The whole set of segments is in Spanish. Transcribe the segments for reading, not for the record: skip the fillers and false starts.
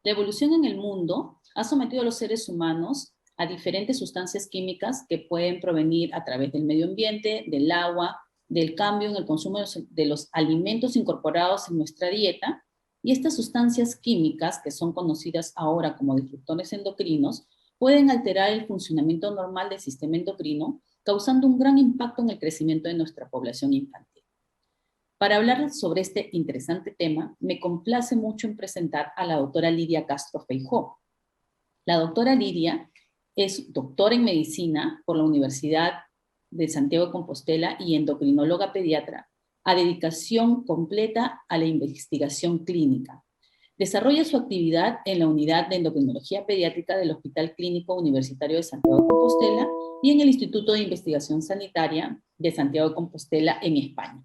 La evolución en el mundo ha sometido a los seres humanos a diferentes sustancias químicas que pueden provenir a través del medio ambiente, del agua, del cambio en el consumo de los alimentos incorporados en nuestra dieta, y estas sustancias químicas, que son conocidas ahora como disruptores endocrinos, pueden alterar el funcionamiento normal del sistema endocrino, causando un gran impacto en el crecimiento de nuestra población infantil. Para hablar sobre este interesante tema, me complace mucho en presentar a la doctora Lidia Castro Feijó. La doctora Lidia es doctora en medicina por la Universidad de Santiago de Compostela y endocrinóloga pediatra, a dedicación completa a la investigación clínica. Desarrolla su actividad en la Unidad de Endocrinología Pediátrica del Hospital Clínico Universitario de Santiago de Compostela y en el Instituto de Investigación Sanitaria de Santiago de Compostela en España.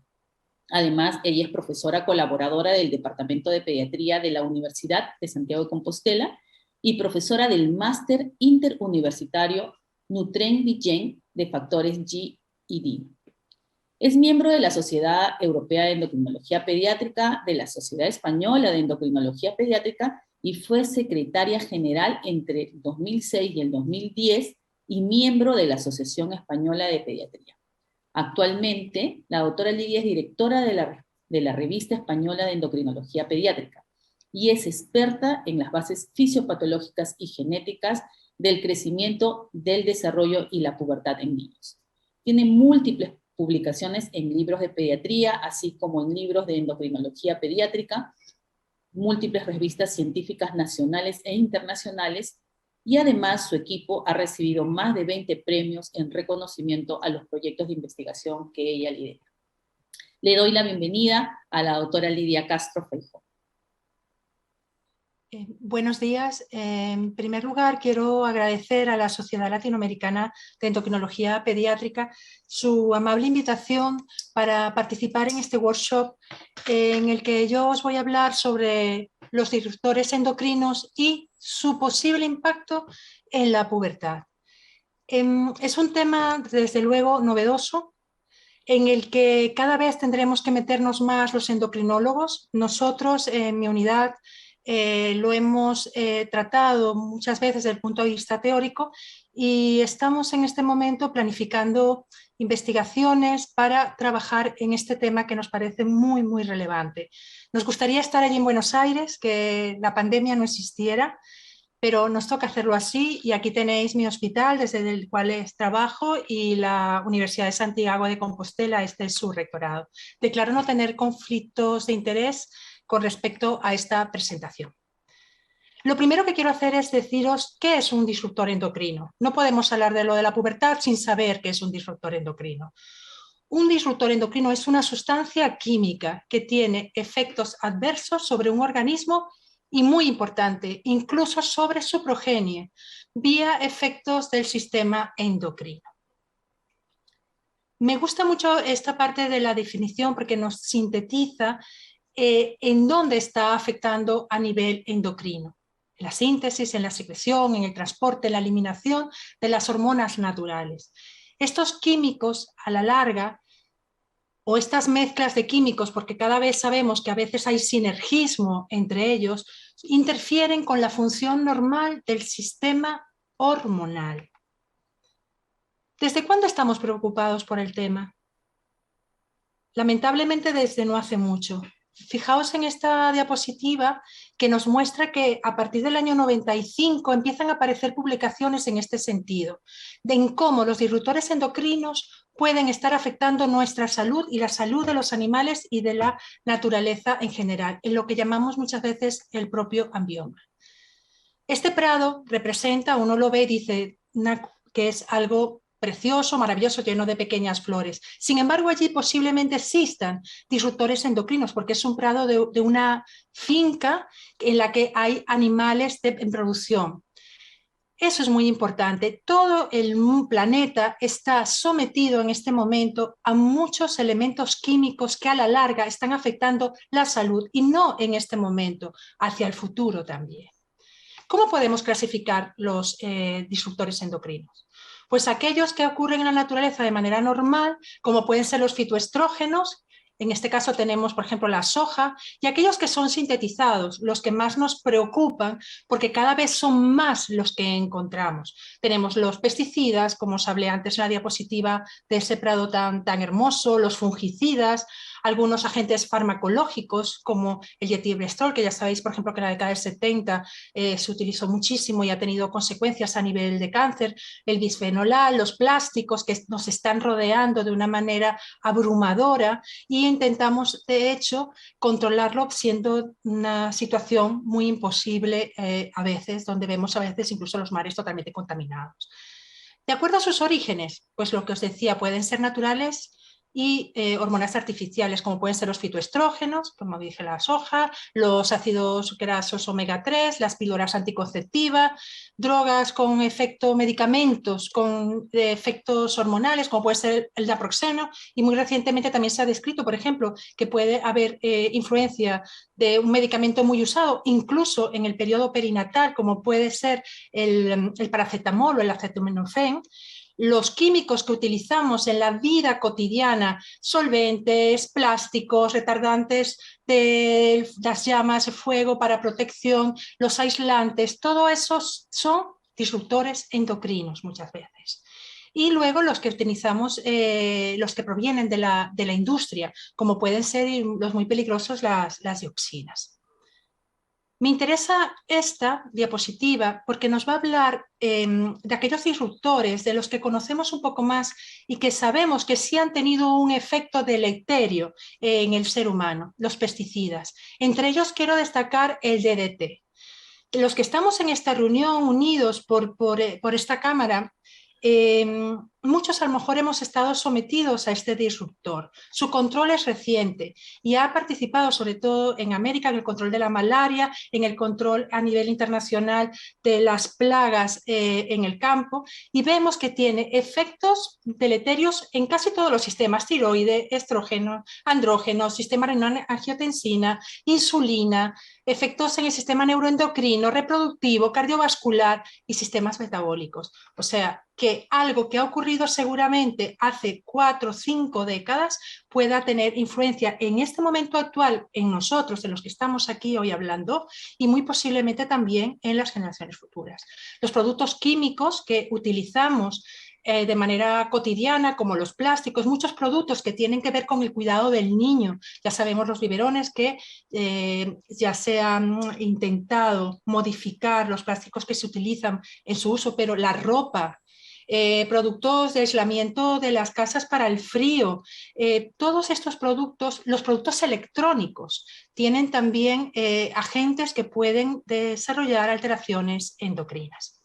Además, ella es profesora colaboradora del Departamento de Pediatría de la Universidad de Santiago de Compostela y profesora del Máster Interuniversitario Nutren-Vigen de Factores G y D. Es miembro de la Sociedad Europea de Endocrinología Pediátrica, de la Sociedad Española de Endocrinología Pediátrica y fue secretaria general entre el 2006 y el 2010 y miembro de la Asociación Española de Pediatría. Actualmente, la doctora Lidia es directora de la Revista Española de Endocrinología Pediátrica y es experta en las bases fisiopatológicas y genéticas del crecimiento, del desarrollo y la pubertad en niños. Tiene múltiples publicaciones en libros de pediatría, así como en libros de endocrinología pediátrica, múltiples revistas científicas nacionales e internacionales, y además su equipo ha recibido más de 20 premios en reconocimiento a los proyectos de investigación que ella lidera. Le doy la bienvenida a la doctora Lidia Castro Feijó. Buenos días. En primer lugar, quiero agradecer a la Sociedad Latinoamericana de Endocrinología Pediátrica su amable invitación para participar en este workshop en el que yo os voy a hablar sobre los disruptores endocrinos y su posible impacto en la pubertad. Es un tema, desde luego, novedoso, en el que cada vez tendremos que meternos más los endocrinólogos. Nosotros, en mi unidad, lo hemos tratado muchas veces desde el punto de vista teórico y estamos en este momento planificando investigaciones para trabajar en este tema que nos parece muy, muy relevante. Nos gustaría estar allí en Buenos Aires, que la pandemia no existiera, pero nos toca hacerlo así y aquí tenéis mi hospital desde el cual trabajo y la Universidad de Santiago de Compostela, este es su rectorado. Declaro no tener conflictos de interés con respecto a esta presentación. Lo primero que quiero hacer es deciros qué es un disruptor endocrino. No podemos hablar de lo de la pubertad sin saber qué es un disruptor endocrino. Un disruptor endocrino es una sustancia química que tiene efectos adversos sobre un organismo y, muy importante, incluso sobre su progenie, vía efectos del sistema endocrino. Me gusta mucho esta parte de la definición porque nos sintetiza en dónde está afectando a nivel endocrino. En la síntesis, en la secreción, en el transporte, en la eliminación de las hormonas naturales. Estos químicos, a la larga, o estas mezclas de químicos, porque cada vez sabemos que a veces hay sinergismo entre ellos, interfieren con la función normal del sistema hormonal. ¿Desde cuándo estamos preocupados por el tema? Lamentablemente desde no hace mucho. Fijaos en esta diapositiva que nos muestra que a partir del año 95 empiezan a aparecer publicaciones en este sentido, de cómo los disruptores endocrinos pueden estar afectando nuestra salud y la salud de los animales y de la naturaleza en general, en lo que llamamos muchas veces el propio ambioma. Este prado representa, uno lo ve y dice que es algo precioso, maravilloso, lleno de pequeñas flores. Sin embargo, allí posiblemente existan disruptores endocrinos porque es un prado de una finca en la que hay animales en producción. Eso es muy importante. Todo el planeta está sometido en este momento a muchos elementos químicos que a la larga están afectando la salud y no en este momento, hacia el futuro también. ¿Cómo podemos clasificar los disruptores endocrinos? Pues aquellos que ocurren en la naturaleza de manera normal, como pueden ser los fitoestrógenos, En este caso tenemos, por ejemplo, la soja, y aquellos que son sintetizados, los que más nos preocupan, porque cada vez son más los que encontramos. Tenemos los pesticidas, como os hablé antes en la diapositiva de ese prado tan hermoso, los fungicidas, algunos agentes farmacológicos como el dietilbrestol, que ya sabéis, por ejemplo, que en la década del 70 se utilizó muchísimo y ha tenido consecuencias a nivel de cáncer, el bisfenol A, los plásticos que nos están rodeando de una manera abrumadora, y intentamos, de hecho, controlarlo, siendo una situación muy imposible a veces, donde vemos a veces incluso los mares totalmente contaminados. De acuerdo a sus orígenes, pues lo que os decía, pueden ser naturales y hormonas artificiales, como pueden ser los fitoestrógenos, como dije, la soja, los ácidos grasos omega 3, las píldoras anticonceptivas, drogas con efecto, medicamentos con efectos hormonales, como puede ser el naproxeno, y muy recientemente también se ha descrito, por ejemplo, que puede haber influencia de un medicamento muy usado, incluso en el periodo perinatal, como puede ser el paracetamol o el acetaminofén. Los químicos que utilizamos en la vida cotidiana, solventes, plásticos, retardantes de las llamas, fuego para protección, los aislantes, todo eso son disruptores endocrinos muchas veces. Y luego los que utilizamos, los que provienen de la industria, como pueden ser los muy peligrosos, las dioxinas. Me interesa esta diapositiva porque nos va a hablar de aquellos disruptores de los que conocemos un poco más y que sabemos que sí han tenido un efecto deleterio en el ser humano, los pesticidas. Entre ellos quiero destacar el DDT. Los que estamos en esta reunión unidos por esta cámara, muchos a lo mejor hemos estado sometidos a este disruptor. Su control es reciente y ha participado sobre todo en América en el control de la malaria, en el control a nivel internacional de las plagas en el campo, y vemos que tiene efectos deleterios en casi todos los sistemas: tiroide, estrógeno, andrógeno, sistema renina-angiotensina, insulina, efectos en el sistema neuroendocrino, reproductivo, cardiovascular y sistemas metabólicos. O sea, que algo que ha ocurrido seguramente hace 4 o 5 décadas pueda tener influencia en este momento actual en nosotros, en los que estamos aquí hoy hablando, y muy posiblemente también en las generaciones futuras. Los productos químicos que utilizamos de manera cotidiana, como los plásticos, muchos productos que tienen que ver con el cuidado del niño. Ya sabemos los biberones que ya se han intentado modificar los plásticos que se utilizan en su uso, pero la ropa, productos de aislamiento de las casas para el frío, todos estos productos, los productos electrónicos, tienen también agentes que pueden desarrollar alteraciones endocrinas.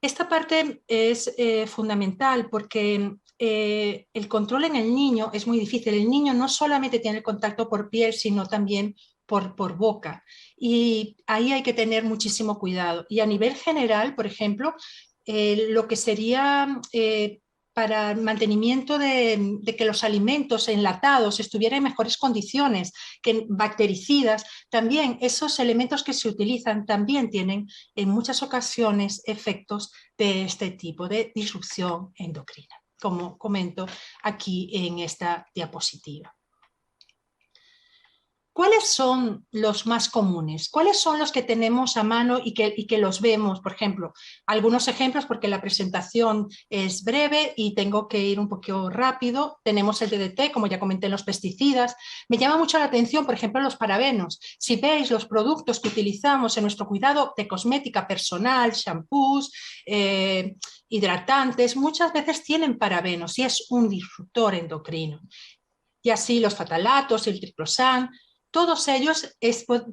Esta parte es fundamental porque el control en el niño es muy difícil. El niño no solamente tiene el contacto por piel, sino también por boca. Y ahí hay que tener muchísimo cuidado. Y a nivel general, por ejemplo, lo que sería para el mantenimiento de que los alimentos enlatados estuvieran en mejores condiciones que bactericidas, también esos elementos que se utilizan también tienen en muchas ocasiones efectos de este tipo de disrupción endocrina, como comento aquí en esta diapositiva. ¿Cuáles son los más comunes? ¿Cuáles son los que tenemos a mano y que los vemos? Por ejemplo, algunos ejemplos, porque la presentación es breve y tengo que ir un poquito rápido. Tenemos el DDT, como ya comenté, en los pesticidas. Me llama mucho la atención, por ejemplo, los parabenos. Si veis los productos que utilizamos en nuestro cuidado de cosmética personal, shampoos, hidratantes, muchas veces tienen parabenos y es un disruptor endocrino. Y así los fatalatos, el triclosan, todos ellos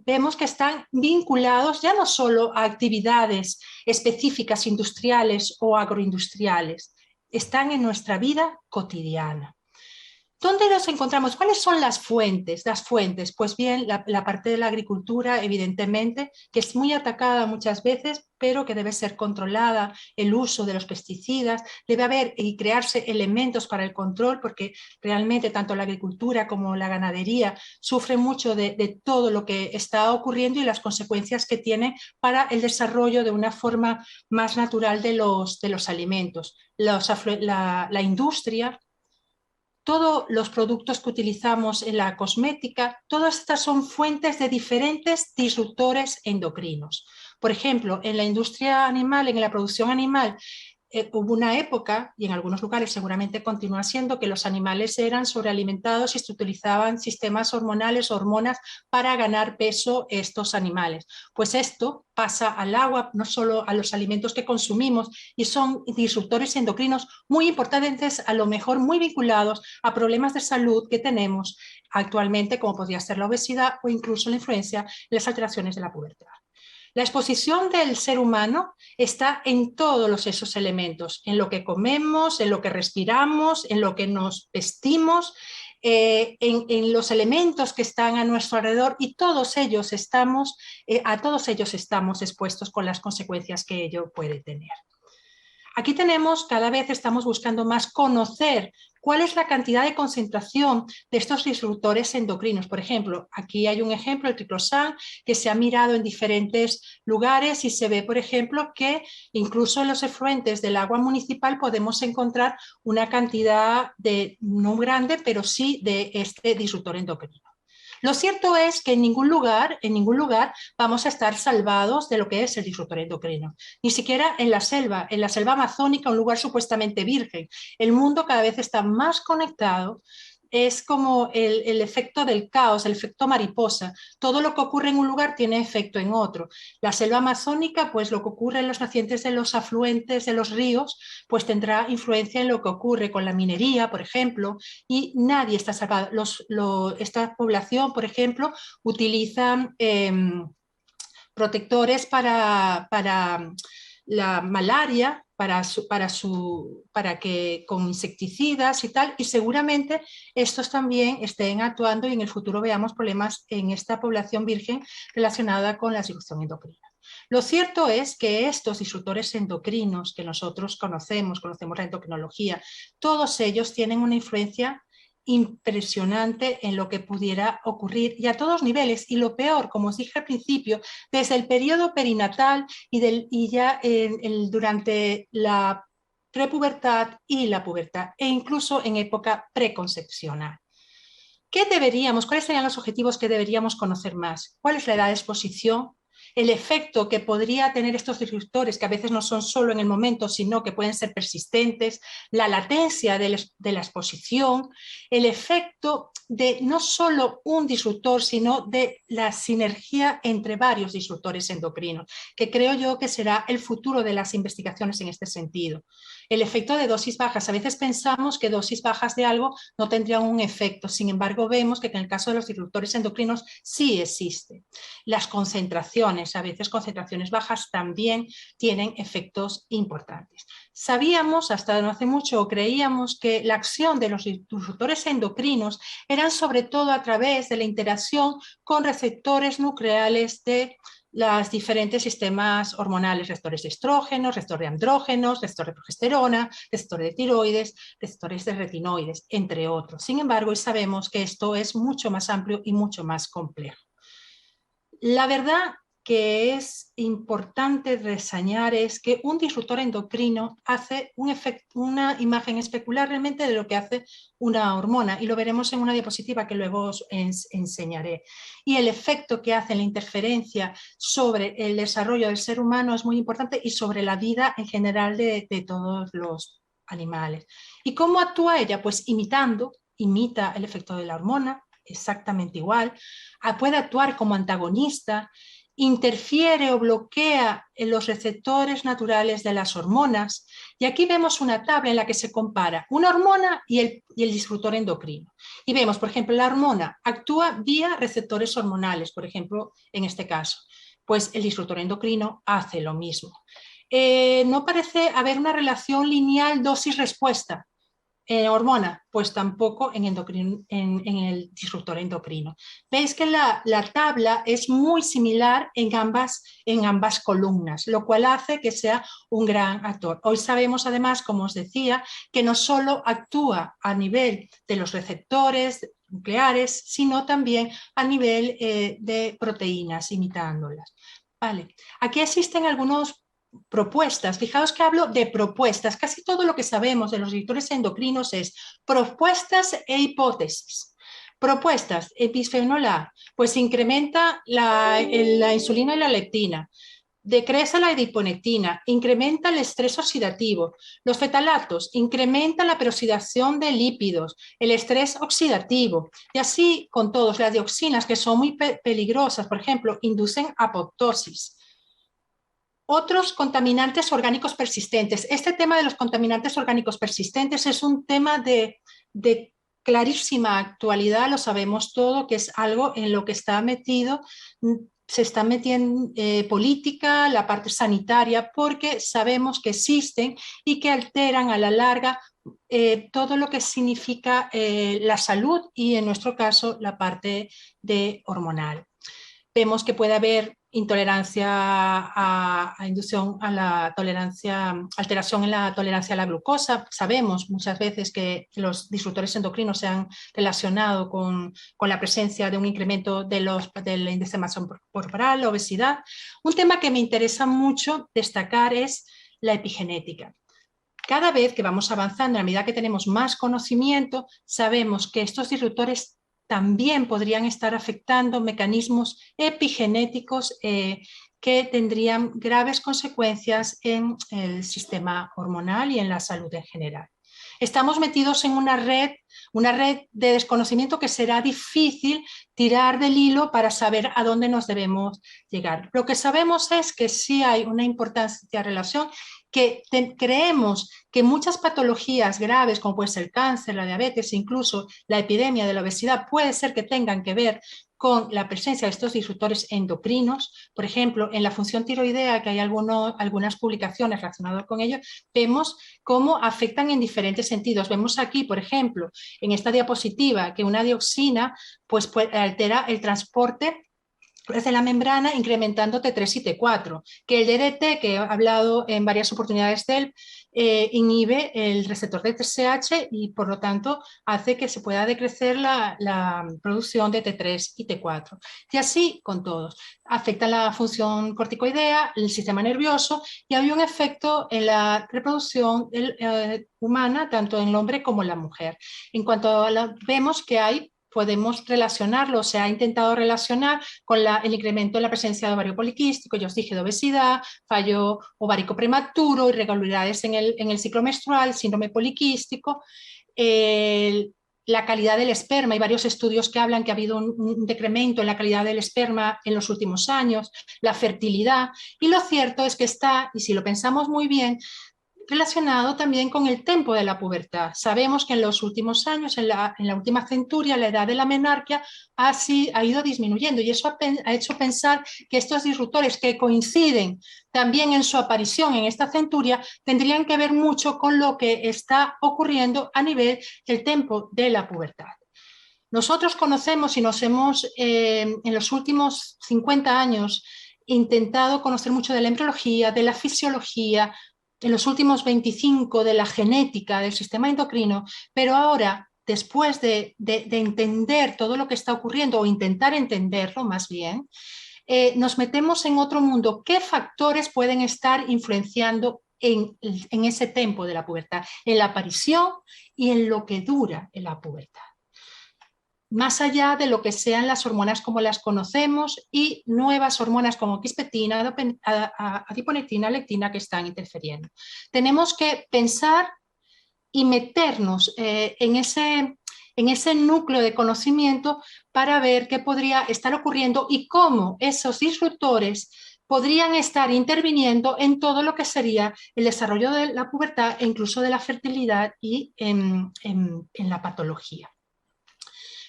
vemos que están vinculados ya no solo a actividades específicas industriales o agroindustriales, están en nuestra vida cotidiana. ¿Dónde los encontramos? ¿Cuáles son las fuentes? Las fuentes, pues bien, la parte de la agricultura, evidentemente, que es muy atacada muchas veces, pero que debe ser controlada, el uso de los pesticidas, debe haber y crearse elementos para el control, porque realmente tanto la agricultura como la ganadería sufren mucho de todo lo que está ocurriendo y las consecuencias que tiene para el desarrollo de una forma más natural de los alimentos. La industria todos los productos que utilizamos en la cosmética, todas estas son fuentes de diferentes disruptores endocrinos. Por ejemplo, en la industria animal, en la producción animal, hubo una época, y en algunos lugares seguramente continúa siendo, que los animales eran sobrealimentados y se utilizaban sistemas hormonales, hormonas, para ganar peso estos animales. Pues esto pasa al agua, no solo a los alimentos que consumimos, y son disruptores endocrinos muy importantes, a lo mejor muy vinculados a problemas de salud que tenemos actualmente, como podría ser la obesidad o incluso la influencia en las alteraciones de la pubertad. La exposición del ser humano está en todos esos elementos, en lo que comemos, en lo que respiramos, en lo que nos vestimos, en los elementos que están a nuestro alrededor, y a todos ellos estamos expuestos con las consecuencias que ello puede tener. Aquí cada vez estamos buscando más conocer cuál es la cantidad de concentración de estos disruptores endocrinos. Por ejemplo, aquí hay un ejemplo, el triclosan, que se ha mirado en diferentes lugares y se ve, por ejemplo, que incluso en los efluentes del agua municipal podemos encontrar una cantidad no grande, pero sí de este disruptor endocrino. Lo cierto es que en ningún lugar vamos a estar salvados de lo que es el disruptor endocrino. Ni siquiera en la selva amazónica, un lugar supuestamente virgen. El mundo cada vez está más conectado. Es como el efecto del caos, el efecto mariposa. Todo lo que ocurre en un lugar tiene efecto en otro. La selva amazónica, pues lo que ocurre en los nacientes de los afluentes de los ríos, pues tendrá influencia en lo que ocurre con la minería, por ejemplo, y nadie está salvado. Esta población, por ejemplo, utilizan protectores para la malaria, con insecticidas y tal, y seguramente estos también estén actuando y en el futuro veamos problemas en esta población virgen relacionada con la disrupción endocrina. Lo cierto es que estos disruptores endocrinos que nosotros conocemos la endocrinología, todos ellos tienen una influencia impresionante en lo que pudiera ocurrir y a todos niveles, y lo peor, como os dije al principio, desde el periodo perinatal y ya durante la prepubertad y la pubertad, e incluso en época preconcepcional. ¿Cuáles serían los objetivos que deberíamos conocer más? ¿Cuál es la edad de exposición? El efecto que podría tener estos disruptores, que a veces no son solo en el momento, sino que pueden ser persistentes, la latencia de la exposición, el efecto de no solo un disruptor, sino de la sinergia entre varios disruptores endocrinos, que creo yo que será el futuro de las investigaciones en este sentido. El efecto de dosis bajas. A veces pensamos que dosis bajas de algo no tendrían un efecto, sin embargo vemos que en el caso de los disruptores endocrinos sí existe. Las concentraciones, a veces concentraciones bajas, también tienen efectos importantes. Sabíamos hasta no hace mucho, o creíamos, que la acción de los disruptores endocrinos eran sobre todo a través de la interacción con receptores nucleares de los diferentes sistemas hormonales, receptores de estrógenos, receptor de andrógenos, receptor de progesterona, receptor de tiroides, receptores de retinoides, entre otros. Sin embargo, hoy sabemos que esto es mucho más amplio y mucho más complejo. La verdad que es importante reseñar es que un disruptor endocrino hace una imagen especular realmente de lo que hace una hormona, y lo veremos en una diapositiva que luego os enseñaré. Y el efecto que hace la interferencia sobre el desarrollo del ser humano es muy importante, y sobre la vida en general de todos los animales. ¿Y cómo actúa ella? Pues imita el efecto de la hormona, exactamente igual. Puede actuar como antagonista, interfiere o bloquea en los receptores naturales de las hormonas, y aquí vemos una tabla en la que se compara una hormona y el disruptor endocrino, y vemos, por ejemplo, la hormona actúa vía receptores hormonales, por ejemplo, en este caso, pues el disruptor endocrino hace lo mismo. No parece haber una relación lineal dosis-respuesta. Hormona, pues tampoco en el disruptor endocrino. Veis que la tabla es muy similar en ambas columnas, lo cual hace que sea un gran actor. Hoy sabemos además, como os decía, que no solo actúa a nivel de los receptores nucleares, sino también a nivel de proteínas, imitándolas. Vale. Aquí existen algunos propuestas. Fijaos que hablo de propuestas. Casi todo lo que sabemos de los disruptores endocrinos es propuestas e hipótesis. Propuestas, bisfenol A, pues incrementa la insulina y la leptina, decrece la adiponectina, incrementa el estrés oxidativo. Los fetalatos incrementan la peroxidación de lípidos, el estrés oxidativo. Y así con todos. Las dioxinas, que son muy peligrosas, por ejemplo, inducen apoptosis. Otros contaminantes orgánicos persistentes. Este tema de los contaminantes orgánicos persistentes es un tema de clarísima actualidad, lo sabemos todo, que es algo en lo que está metido, se está metiendo política, la parte sanitaria, porque sabemos que existen y que alteran a la larga todo lo que significa la salud y en nuestro caso la parte hormonal. Vemos que puede haber intolerancia a inducción a la tolerancia, alteración en la tolerancia a la glucosa. Sabemos muchas veces que los disruptores endocrinos se han relacionado con la presencia de un incremento del índice de masa corporal, obesidad. Un tema que me interesa mucho destacar es la epigenética. Cada vez que vamos avanzando, a medida que tenemos más conocimiento, sabemos que estos disruptores también podrían estar afectando mecanismos epigenéticos que tendrían graves consecuencias en el sistema hormonal y en la salud en general. Estamos metidos en una red de desconocimiento que será difícil tirar del hilo para saber a dónde nos debemos llegar. Lo que sabemos es que sí hay una importante relación, que creemos que muchas patologías graves, como puede ser el cáncer, la diabetes, incluso la epidemia de la obesidad, puede ser que tengan que ver con la presencia de estos disruptores endocrinos. Por ejemplo, en la función tiroidea, que hay algunas publicaciones relacionadas con ello, vemos cómo afectan en diferentes sentidos. Vemos aquí, por ejemplo, en esta diapositiva, que una dioxina pues, altera el transporte de la membrana incrementando T3 y T4, que el DDT, que he hablado en varias oportunidades de él, inhibe el receptor de TSH y por lo tanto hace que se pueda decrecer la producción de T3 y T4. Y así con todos. Afecta la función corticoidea, el sistema nervioso y hay un efecto en la reproducción humana, tanto en el hombre como en la mujer. En cuanto a vemos que podemos relacionarlo, se ha intentado relacionar con el incremento de la presencia de ovario poliquístico, ya os dije, de obesidad, fallo ovárico prematuro, irregularidades en el ciclo menstrual, síndrome poliquístico, la calidad del esperma. Hay varios estudios que hablan que ha habido un decremento en la calidad del esperma en los últimos años, la fertilidad, y lo cierto es que está, y si lo pensamos muy bien, relacionado también con el tempo de la pubertad. Sabemos que en los últimos años, en la última centuria, la edad de la menarquia ha ido disminuyendo y eso ha hecho pensar que estos disruptores que coinciden también en su aparición en esta centuria tendrían que ver mucho con lo que está ocurriendo a nivel del tempo de la pubertad. Nosotros conocemos y nos hemos, en los últimos 50 años, intentado conocer mucho de la embriología, de la fisiología, en los últimos 25 de la genética del sistema endocrino, pero ahora, después de entender todo lo que está ocurriendo, o intentar entenderlo más bien, nos metemos en otro mundo. ¿Qué factores pueden estar influenciando en ese tempo de la pubertad, en la aparición y en lo que dura en la pubertad? Más allá de lo que sean las hormonas como las conocemos y nuevas hormonas como quispetina, adiponectina, lectina que están interfiriendo. Tenemos que pensar y meternos en ese núcleo de conocimiento para ver qué podría estar ocurriendo y cómo esos disruptores podrían estar interviniendo en todo lo que sería el desarrollo de la pubertad e incluso de la fertilidad y en la patología.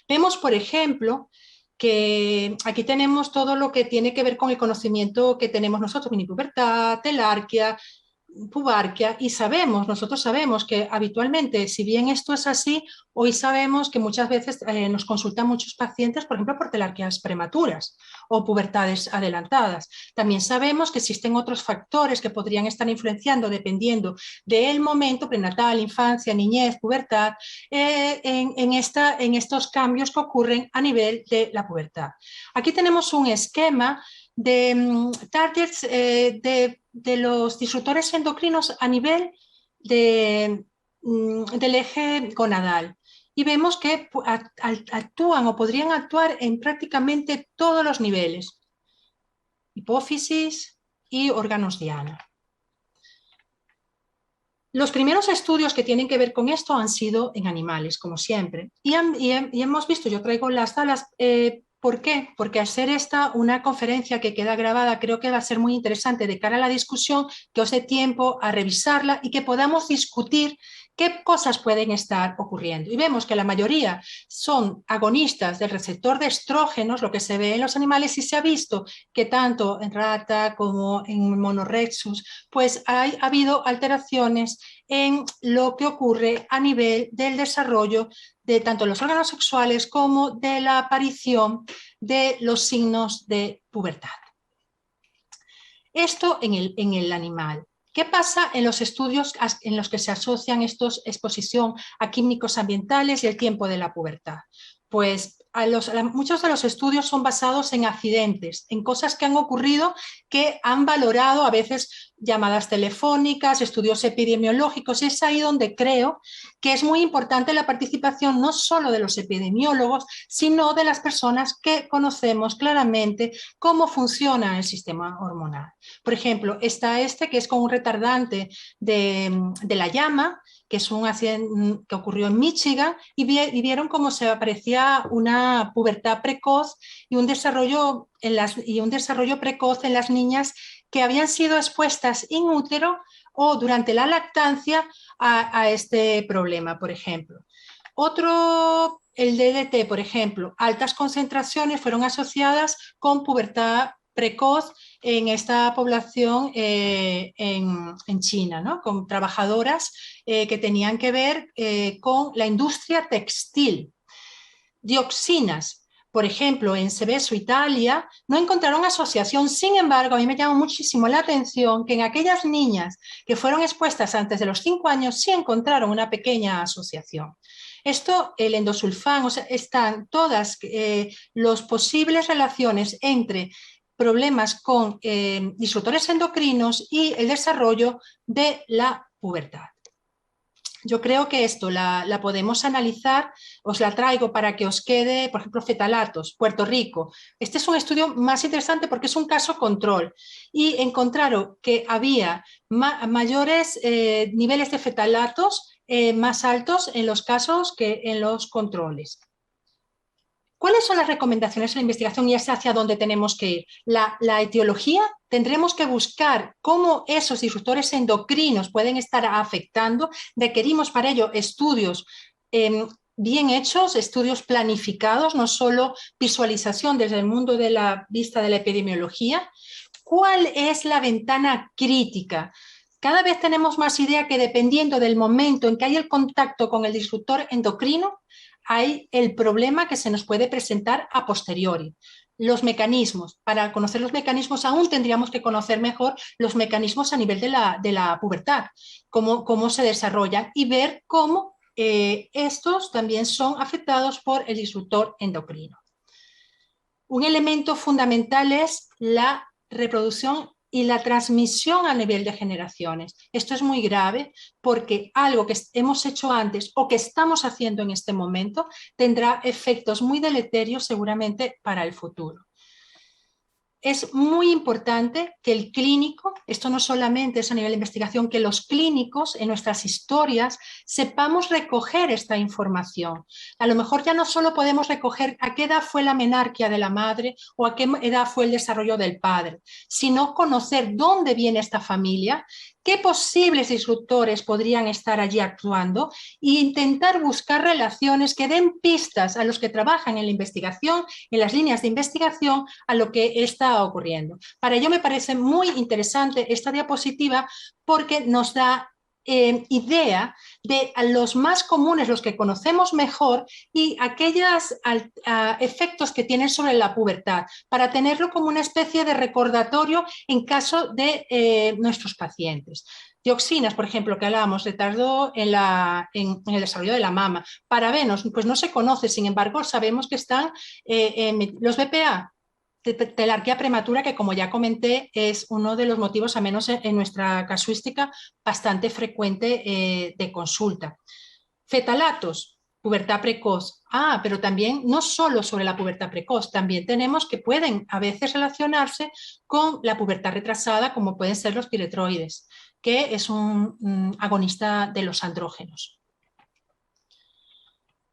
Vemos, por ejemplo, que aquí tenemos todo lo que tiene que ver con el conocimiento que tenemos nosotros, minipubertad, telarquia, pubarquia, y nosotros sabemos que habitualmente, si bien esto es así, hoy sabemos que muchas veces nos consultan muchos pacientes, por ejemplo, por telarquias prematuras o pubertades adelantadas. También sabemos que existen otros factores que podrían estar influenciando dependiendo del momento prenatal, infancia, niñez, pubertad, en estos cambios que ocurren a nivel de la pubertad. Aquí tenemos un esquema de targets de los disruptores endocrinos a nivel del eje gonadal. Y vemos que actúan o podrían actuar en prácticamente todos los niveles, hipófisis y órganos diana. Los primeros estudios que tienen que ver con esto han sido en animales, como siempre. Y hemos visto, yo traigo las tablas, ¿por qué? Porque al ser esta una conferencia que queda grabada, creo que va a ser muy interesante de cara a la discusión, que os dé tiempo a revisarla y que podamos discutir qué cosas pueden estar ocurriendo. Y vemos que la mayoría son agonistas del receptor de estrógenos, lo que se ve en los animales, y se ha visto que tanto en rata como en monorexus, pues ha habido alteraciones en lo que ocurre a nivel del desarrollo de tanto los órganos sexuales como de la aparición de los signos de pubertad. Esto en el animal. ¿Qué pasa en los estudios en los que se asocian estos exposición a químicos ambientales y el tiempo de la pubertad? Pues muchos de los estudios son basados en accidentes, en cosas que han ocurrido que han valorado a veces llamadas telefónicas, estudios epidemiológicos, y es ahí donde creo que es muy importante la participación no solo de los epidemiólogos, sino de las personas que conocemos claramente cómo funciona el sistema hormonal. Por ejemplo, está que es con un retardante de la llama, que es un accidente que ocurrió en Michigan, y vieron cómo se aparecía una pubertad precoz y un desarrollo precoz en las niñas que habían sido expuestas in útero o durante la lactancia a este problema, por ejemplo. Otro, el DDT, por ejemplo, altas concentraciones fueron asociadas con pubertad precoz en esta población en China, ¿no? Con trabajadoras que tenían que ver con la industria textil. Dioxinas, por ejemplo, en Seveso, Italia, no encontraron asociación. Sin embargo, a mí me llama muchísimo la atención que en aquellas niñas que fueron expuestas antes de los 5 años sí encontraron una pequeña asociación. Esto, el endosulfán, o sea, están todas las posibles relaciones entre problemas con disruptores endocrinos y el desarrollo de la pubertad. Yo creo que esto la podemos analizar, os la traigo para que os quede, por ejemplo, fetalatos, Puerto Rico. Este es un estudio más interesante porque es un caso control y encontraron que había mayores niveles de fetalatos más altos en los casos que en los controles. ¿Cuáles son las recomendaciones en la investigación y es hacia dónde tenemos que ir? La etiología, tendremos que buscar cómo esos disruptores endocrinos pueden estar afectando. Requerimos para ello estudios bien hechos, estudios planificados, no solo visualización desde el mundo de la vista de la epidemiología. ¿Cuál es la ventana crítica? Cada vez tenemos más idea que dependiendo del momento en que hay el contacto con el disruptor endocrino, hay el problema que se nos puede presentar a posteriori. Los mecanismos, para conocer los mecanismos aún tendríamos que conocer mejor los mecanismos a nivel de la pubertad, cómo se desarrollan y ver cómo estos también son afectados por el disruptor endocrino. Un elemento fundamental es la reproducción y la transmisión a nivel de generaciones. Esto es muy grave porque algo que hemos hecho antes o que estamos haciendo en este momento tendrá efectos muy deleterios seguramente para el futuro. Es muy importante que el clínico, esto no solamente es a nivel de investigación, que los clínicos en nuestras historias sepamos recoger esta información. A lo mejor ya no solo podemos recoger a qué edad fue la menarquia de la madre o a qué edad fue el desarrollo del padre, sino conocer dónde viene esta familia, qué posibles disruptores podrían estar allí actuando e intentar buscar relaciones que den pistas a los que trabajan en la investigación, en las líneas de investigación, a lo que está ocurriendo. Para ello me parece muy interesante esta diapositiva porque nos da idea de los más comunes, los que conocemos mejor y aquellos efectos que tienen sobre la pubertad, para tenerlo como una especie de recordatorio en caso de nuestros pacientes. Dioxinas, por ejemplo, que hablábamos, retardo en el desarrollo de la mama. Parabenos, pues no se conoce, sin embargo, sabemos que están los BPA. telarquía prematura, que como ya comenté es uno de los motivos, a menos en nuestra casuística, bastante frecuente de consulta. Fetalatos, pubertad precoz. Pero también no solo sobre la pubertad precoz, también tenemos que pueden a veces relacionarse con la pubertad retrasada, como pueden ser los piretroides, que es un agonista de los andrógenos.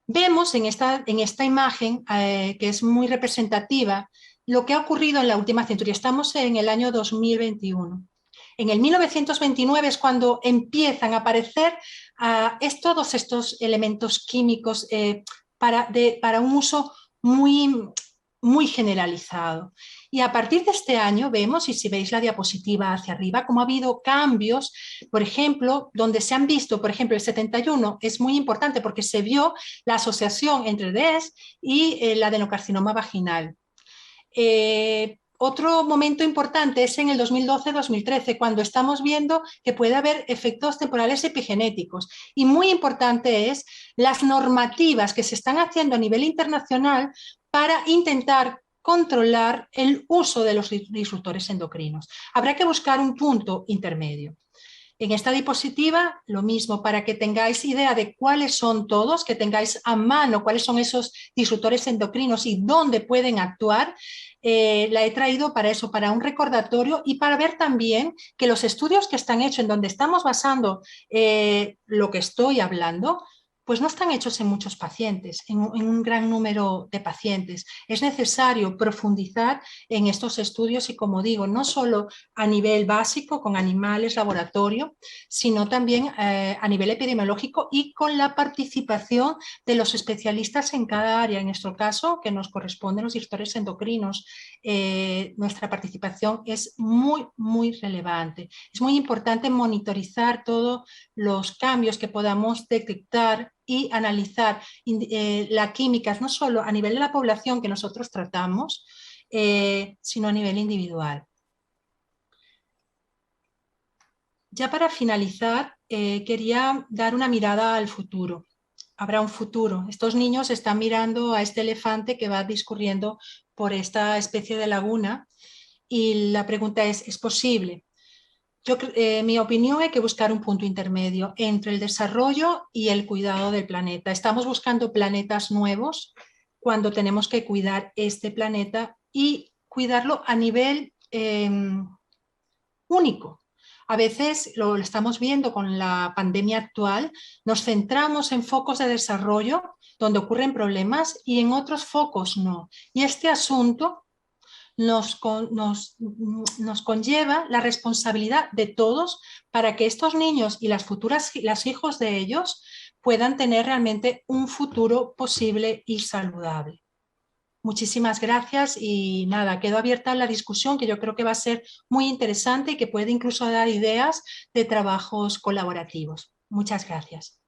Vemos en esta imagen, que es muy representativa, lo que ha ocurrido en la última centuria. Estamos en el año 2021. En el 1929 es cuando empiezan a aparecer todos estos elementos químicos para un uso muy generalizado. Y a partir de este año vemos, y si veis la diapositiva hacia arriba, cómo ha habido cambios, por ejemplo, donde se han visto, por ejemplo, el 71 es muy importante porque se vio la asociación entre el DES y el adenocarcinoma vaginal. Otro momento importante es en el 2012-2013, cuando estamos viendo que puede haber efectos temporales epigenéticos. Y muy importante es las normativas que se están haciendo a nivel internacional para intentar controlar el uso de los disruptores endocrinos. Habrá que buscar un punto intermedio. En esta diapositiva, lo mismo, para que tengáis idea de cuáles son todos, que tengáis a mano cuáles son esos disruptores endocrinos y dónde pueden actuar, la he traído para eso, para un recordatorio y para ver también que los estudios que están hechos, en donde estamos basando lo que estoy hablando, pues no están hechos en muchos pacientes, en un gran número de pacientes. Es necesario profundizar en estos estudios y, como digo, no solo a nivel básico, con animales, laboratorio, sino también a nivel epidemiológico y con la participación de los especialistas en cada área. En nuestro caso, que nos corresponden los disruptores endocrinos, nuestra participación es muy relevante. Es muy importante monitorizar todos los cambios que podamos detectar y analizar la química, no solo a nivel de la población que nosotros tratamos, sino a nivel individual. Ya para finalizar, quería dar una mirada al futuro. Habrá un futuro. Estos niños están mirando a este elefante que va discurriendo por esta especie de laguna y la pregunta ¿es posible? Mi opinión, hay que buscar un punto intermedio entre el desarrollo y el cuidado del planeta. Estamos buscando planetas nuevos cuando tenemos que cuidar este planeta y cuidarlo a nivel único. A veces lo estamos viendo con la pandemia actual, nos centramos en focos de desarrollo donde ocurren problemas y en otros focos no. Y este asunto nos conlleva la responsabilidad de todos para que estos niños y las hijos de ellos puedan tener realmente un futuro posible y saludable. Muchísimas gracias y nada, quedo abierta a la discusión que yo creo que va a ser muy interesante y que puede incluso dar ideas de trabajos colaborativos. Muchas gracias.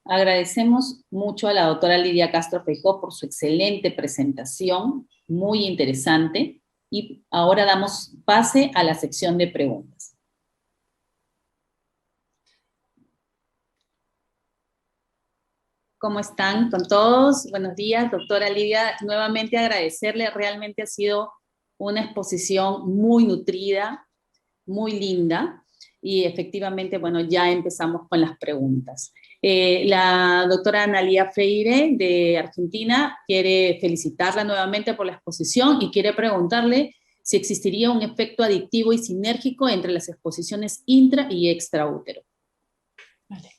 Agradecemos mucho a la doctora Lidia Castro Feijó por su excelente presentación, muy interesante, y ahora damos pase a la sección de preguntas. ¿Cómo están con todos? Buenos días, doctora Lidia. Nuevamente agradecerle, realmente ha sido una exposición muy nutrida, muy linda, y efectivamente, bueno, ya empezamos con las preguntas. La doctora Analía Freire de Argentina quiere felicitarla nuevamente por la exposición y quiere preguntarle si existiría un efecto adictivo y sinérgico entre las exposiciones intra y extraútero. Vale.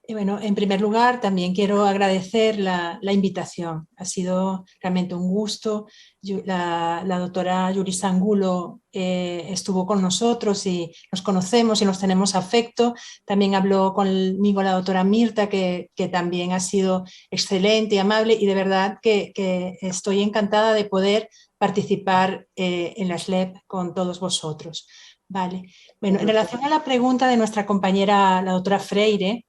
Bueno, en primer lugar, también quiero agradecer la invitación. Ha sido realmente un gusto. La doctora Yuris Angulo estuvo con nosotros y nos conocemos y nos tenemos afecto. También habló conmigo la doctora Mirta, que también ha sido excelente y amable, y de verdad que estoy encantada de poder participar en la SLEP con todos vosotros. Vale. Bueno, en relación a la pregunta de nuestra compañera, la doctora Freire,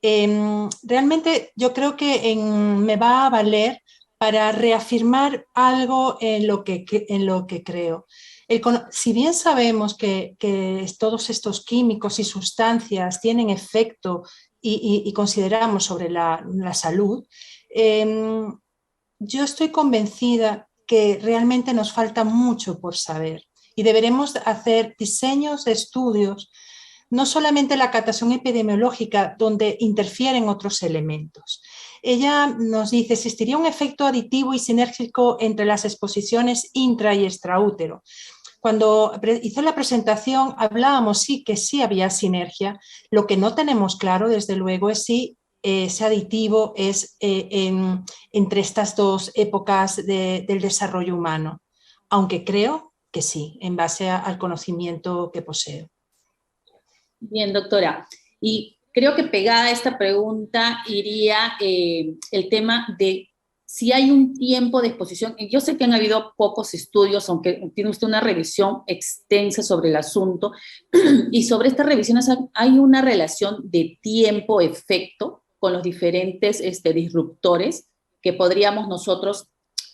realmente yo creo que me va a valer para reafirmar algo en lo que creo. Si bien sabemos que todos estos químicos y sustancias tienen efecto y consideramos sobre la salud, yo estoy convencida que realmente nos falta mucho por saber y deberemos hacer diseños de estudios, no solamente la captación epidemiológica, donde interfieren otros elementos. Ella nos dice, existiría un efecto aditivo y sinérgico entre las exposiciones intra y extraútero. Cuando hizo la presentación hablábamos sí que sí había sinergia, lo que no tenemos claro desde luego es si ese aditivo es entre estas dos épocas del desarrollo humano, aunque creo que sí, en base al conocimiento que poseo. Bien, doctora. Y creo que pegada a esta pregunta iría el tema de si hay un tiempo de exposición. Yo sé que han habido pocos estudios, aunque tiene usted una revisión extensa sobre el asunto, y sobre estas revisiones hay una relación de tiempo-efecto con los diferentes disruptores que podríamos nosotros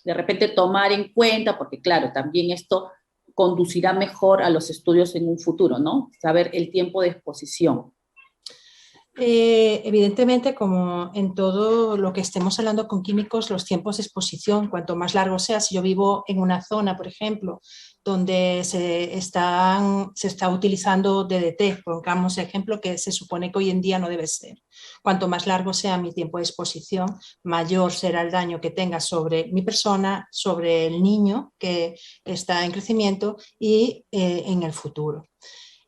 de repente tomar en cuenta, porque claro, también esto conducirá mejor a los estudios en un futuro, ¿no? Saber el tiempo de exposición. Evidentemente, como en todo lo que estemos hablando con químicos, los tiempos de exposición, cuanto más largo sea, si yo vivo en una zona, por ejemplo, donde se está utilizando DDT, pongamos ejemplo que se supone que hoy en día no debe ser. Cuanto más largo sea mi tiempo de exposición, mayor será el daño que tenga sobre mi persona, sobre el niño que está en crecimiento y en el futuro.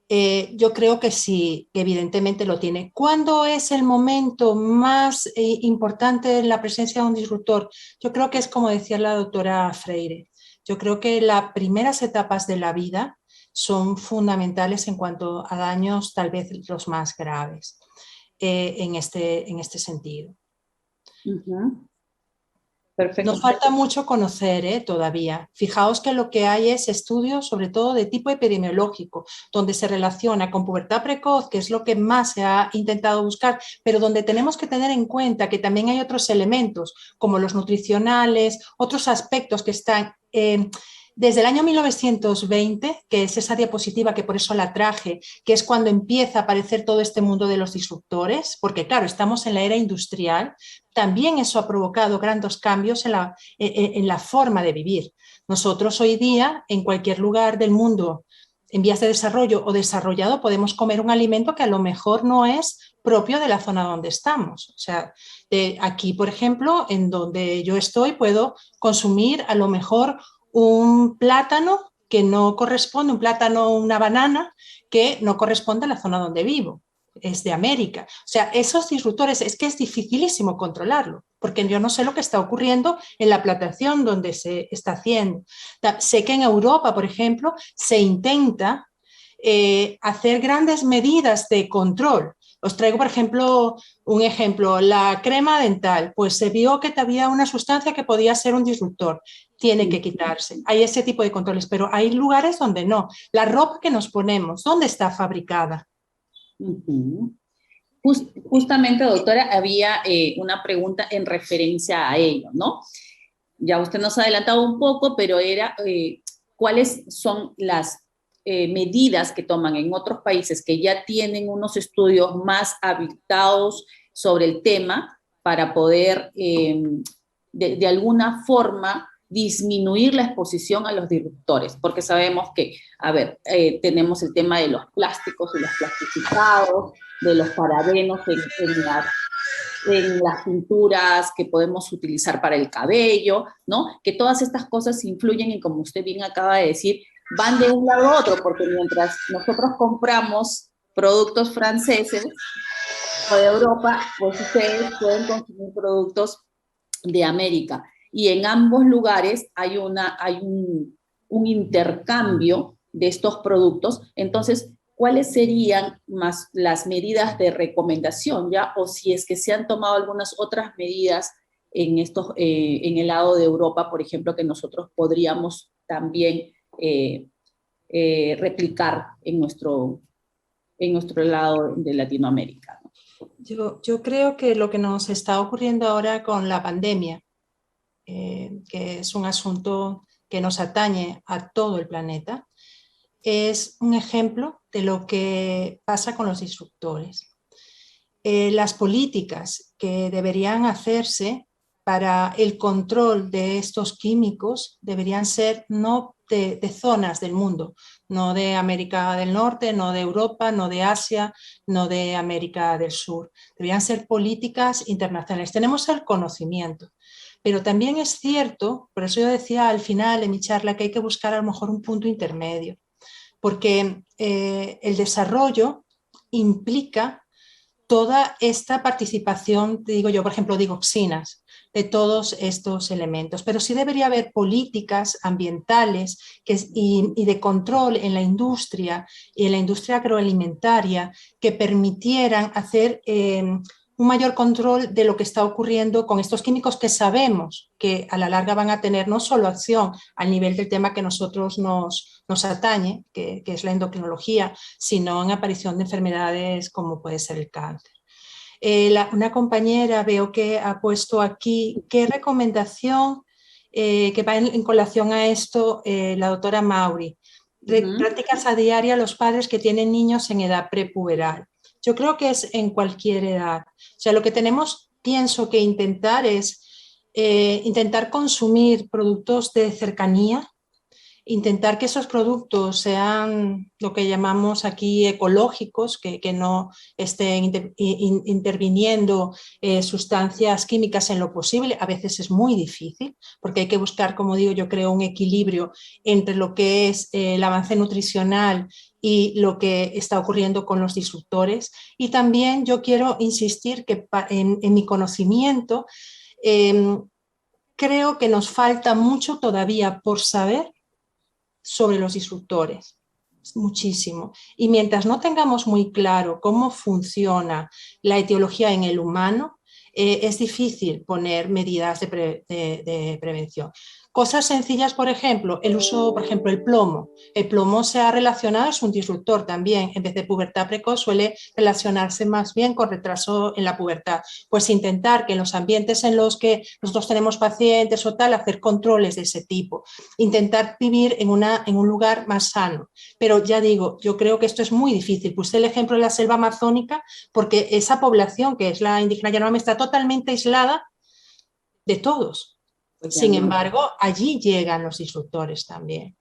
Yo creo que sí, que evidentemente lo tiene. ¿Cuándo es el momento más importante en la presencia de un disruptor? Yo creo que es como decía la doctora Freire. Yo creo que las primeras etapas de la vida son fundamentales en cuanto a daños tal vez los más graves en este sentido. Perfecto. Nos falta mucho conocer todavía. Fijaos que lo que hay es estudios sobre todo de tipo epidemiológico, donde se relaciona con pubertad precoz, que es lo que más se ha intentado buscar, pero donde tenemos que tener en cuenta que también hay otros elementos, como los nutricionales, otros aspectos que están... Desde el año 1920, que es esa diapositiva que por eso la traje, que es cuando empieza a aparecer todo este mundo de los disruptores, porque claro, estamos en la era industrial, también eso ha provocado grandes cambios en la forma de vivir. Nosotros hoy día, en cualquier lugar del mundo, en vías de desarrollo o desarrollado, podemos comer un alimento que a lo mejor no es propio de la zona donde estamos. O sea, aquí, por ejemplo, en donde yo estoy, puedo consumir a lo mejor un plátano que no corresponde, un plátano, una banana, que no corresponde a la zona donde vivo, es de América. O sea, esos disruptores es que es dificilísimo controlarlo, porque yo no sé lo que está ocurriendo en la plantación donde se está haciendo. Sé que en Europa, por ejemplo, se intenta hacer grandes medidas de control. Os traigo, por ejemplo, un ejemplo, la crema dental, pues se vio que había una sustancia que podía ser un disruptor, tiene que quitarse. Hay ese tipo de controles, pero hay lugares donde no. La ropa que nos ponemos, ¿dónde está fabricada? Justamente, doctora, había una pregunta en referencia a ello, ¿no? Ya usted nos ha adelantado un poco, pero era cuáles son las medidas que toman en otros países que ya tienen unos estudios más habilitados sobre el tema para poder de alguna forma disminuir la exposición a los disruptores, porque sabemos que, a ver, tenemos el tema de los plásticos y los plastificados, de los parabenos en las pinturas que podemos utilizar para el cabello, ¿no? Que todas estas cosas influyen y, como usted bien acaba de decir, van de un lado a otro, porque mientras nosotros compramos productos franceses o de Europa, pues ustedes pueden consumir productos de América. Y en ambos lugares hay un intercambio de estos productos. Entonces, ¿cuáles serían más las medidas de recomendación ya? O si es que se han tomado algunas otras medidas en el lado de Europa, por ejemplo, que nosotros podríamos también replicar en nuestro lado de Latinoamérica, ¿no? Yo creo que lo que nos está ocurriendo ahora con la pandemia, que es un asunto que nos atañe a todo el planeta, es un ejemplo de lo que pasa con los disruptores. Las políticas que deberían hacerse para el control de estos químicos deberían ser no de zonas del mundo, no de América del Norte, no de Europa, no de Asia, no de América del Sur. Deberían ser políticas internacionales. Tenemos el conocimiento, pero también es cierto, por eso yo decía al final en mi charla que hay que buscar a lo mejor un punto intermedio, porque el desarrollo implica toda esta participación, digo yo, por ejemplo, dioxinas, de todos estos elementos. Pero sí debería haber políticas ambientales y de control en la industria y en la industria agroalimentaria que permitieran hacer un mayor control de lo que está ocurriendo con estos químicos que sabemos que a la larga van a tener no solo acción al nivel del tema que nosotros nos atañe, que es la endocrinología, sino en aparición de enfermedades como puede ser el cáncer. Una compañera veo que ha puesto aquí qué recomendación que va en colación a esto la doctora Mauri. Prácticas a diario a los padres que tienen niños en edad prepuberal. Yo creo que es en cualquier edad. O sea, lo que tenemos, pienso que intentar es intentar consumir productos de cercanía, intentar que esos productos sean lo que llamamos aquí ecológicos, que no estén interviniendo sustancias químicas en lo posible. A veces es muy difícil porque hay que buscar, como digo, yo creo un equilibrio entre lo que es el avance nutricional y lo que está ocurriendo con los disruptores. Y también yo quiero insistir que en mi conocimiento creo que nos falta mucho todavía por saber sobre los disruptores, muchísimo. Y mientras no tengamos muy claro cómo funciona la etiología en el humano, es difícil poner medidas de prevención. Cosas sencillas, por ejemplo, el uso, por ejemplo, el plomo. El plomo se ha relacionado, es un disruptor también. En vez de pubertad precoz suele relacionarse más bien con retraso en la pubertad. Pues intentar que en los ambientes en los que nosotros tenemos pacientes o tal, hacer controles de ese tipo. Intentar vivir en un lugar más sano. Pero ya digo, yo creo que esto es muy difícil. Puse el ejemplo de la selva amazónica porque esa población, que es la indígena Yanomami, está totalmente aislada de todos. Sin embargo, allí llegan los disruptores también.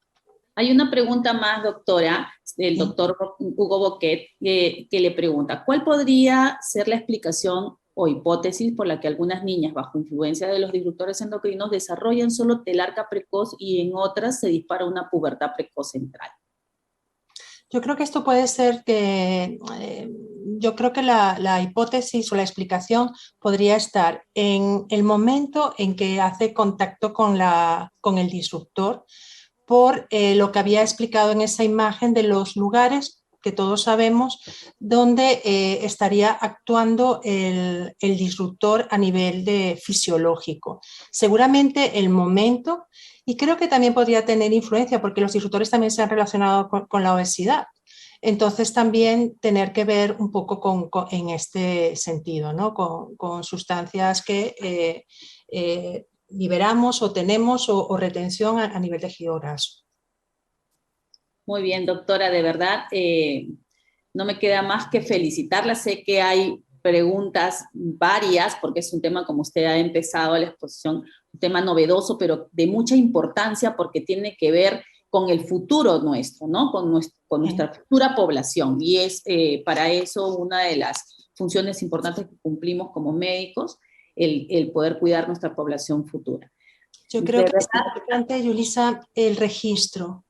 Hay una pregunta más, doctora, del doctor Hugo Boquet, que le pregunta, ¿cuál podría ser la explicación o hipótesis por la que algunas niñas bajo influencia de los disruptores endocrinos desarrollan solo telarca precoz y en otras se dispara una pubertad precoz central? Yo creo que esto puede ser que, yo creo que la hipótesis o la explicación podría estar en el momento en que hace contacto con el disruptor, por lo que había explicado en esa imagen de los lugares que todos sabemos donde estaría actuando el disruptor a nivel fisiológico. Seguramente el momento, y creo que también podría tener influencia porque los disruptores también se han relacionado con la obesidad. Entonces también tener que ver un poco en este sentido, ¿no? con sustancias que liberamos o tenemos o retención a nivel de tejido graso. Muy bien, doctora, de verdad, no me queda más que felicitarla. Sé que hay preguntas varias, porque es un tema, como usted ha empezado la exposición, un tema novedoso, pero de mucha importancia porque tiene que ver con el futuro nuestro, ¿no? Con nuestra futura población. Y es para eso una de las funciones importantes que cumplimos como médicos, el poder cuidar nuestra población futura. Yo creo que es importante, Yulisa, el registro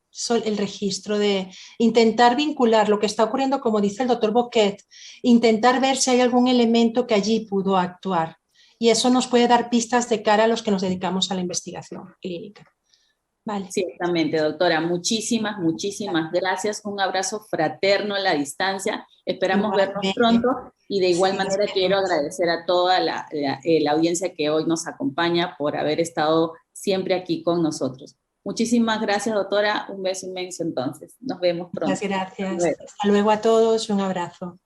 de intentar vincular lo que está ocurriendo, como dice el doctor Boquet, intentar ver si hay algún elemento que allí pudo actuar. Y eso nos puede dar pistas de cara a los que nos dedicamos a la investigación clínica. Vale. Ciertamente, doctora. Muchísimas, muchísimas gracias. Un abrazo fraterno a la distancia. Esperamos vernos pronto y de igual manera quiero agradecer a toda la audiencia que hoy nos acompaña por haber estado siempre aquí con nosotros. Muchísimas gracias, doctora. Un beso inmenso entonces. Nos vemos pronto. Muchas gracias. Hasta luego a todos. Un abrazo.